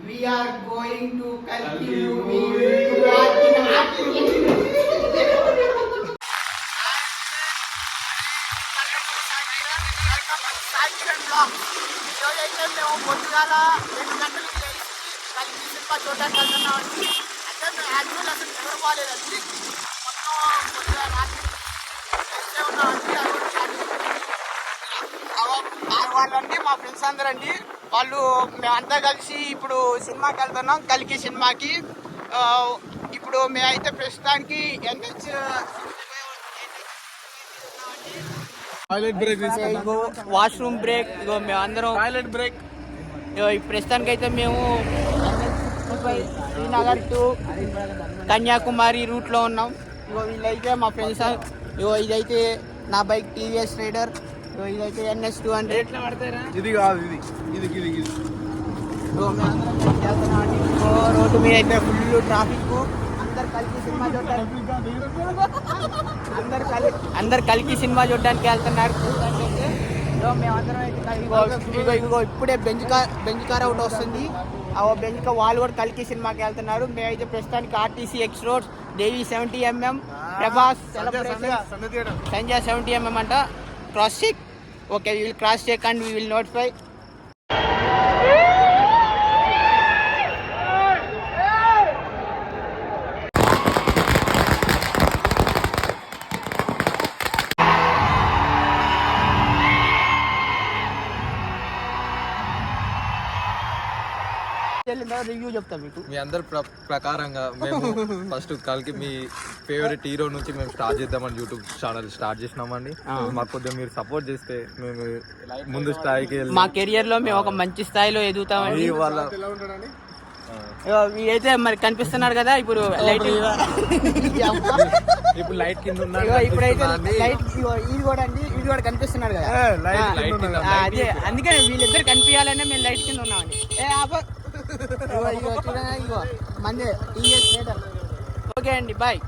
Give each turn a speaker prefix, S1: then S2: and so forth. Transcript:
S1: We are going to Kalki movie to watch in ఈరోజైతే మేము పొద్దుగాల 2 గంటలకి లేచి కలిసి సినిమా చూడడానికి వెళ్తున్నామండి. అంటే మేము యాక్చువల్ అసలు నిద్రపోలేదండి. మొత్తం పొద్దుగా రాత్రి లేచే ఉన్నామండి. వాళ్ళండి మా ఫ్రెండ్స్ అందరండి. వాళ్ళు మేమంతా కలిసి ఇప్పుడు సినిమాకి వెళ్తున్నాం, కలికి సినిమాకి. ఇప్పుడు మేమైతే ప్రస్తుతానికి NH వాష్రూమ్ బ్రేక్, ఇగో మేమందరం టాయిలెట్ బ్రేక్. ప్రస్తుతానికి అయితే మేము శ్రీనగర్ టు కన్యాకుమారి రూట్లో ఉన్నాం. ఇగో వీళ్ళైతే మా ఫ్రెండ్స్. ఇగో ఇదైతే నా బైక్ TVS రైడర్. ఇదైతే NS 200.
S2: ఇది కాదు, ఇది
S1: రోడ్డు మీద అయితే ఫుల్ ట్రాఫిక్. అందరు కలికి సినిమా చూడడానికి వెళ్తున్నారు. మేమందరం ఇగో ఇప్పుడే బెంజ్ కార్ అవుట్ వస్తుంది. ఆ బెంజ్ కార్ వాళ్ళు కూడా కలికి సినిమాకి వెళ్తున్నారు. మేమైతే ప్రస్తుతానికి RTC X road Devi 70mm Prabhas celebration Sanjay 70mm అంట. Cross check. Okay, we will cross check and we will notify. Review చెప్తా మీకు.
S2: మీ అందరి ప్రకారంగా మేము ఫస్ట్ కలికి మీ ఫేవరెట్ హీరో నుంచి మేము స్టార్ట్ చేద్దామని యూట్యూబ్ ఛానల్ స్టార్ట్ చేసినామండి. మాకు కొద్దిగా మీరు సపోర్ట్ చేస్తే మేము ముందు స్థాయికి
S1: మా కెరియర్ లో మేము ఒక మంచి స్థాయిలో ఎదుగుతామండి. అయితే మరి కనిపిస్తున్నారు కదా ఇప్పుడు లైట్
S2: కింద
S1: ఇప్పుడైతే లైట్ ఇది కూడా అండి, ఇది కూడా కనిపిస్తున్నారు కదా. అదే అందుకని వీళ్ళిద్దరు కనిపించాలనే మేము లైట్ కింద ఉన్నామండి. చూడండి, ఇగో మందే TVS రైడర్. ఓకే అండి, బాయ్.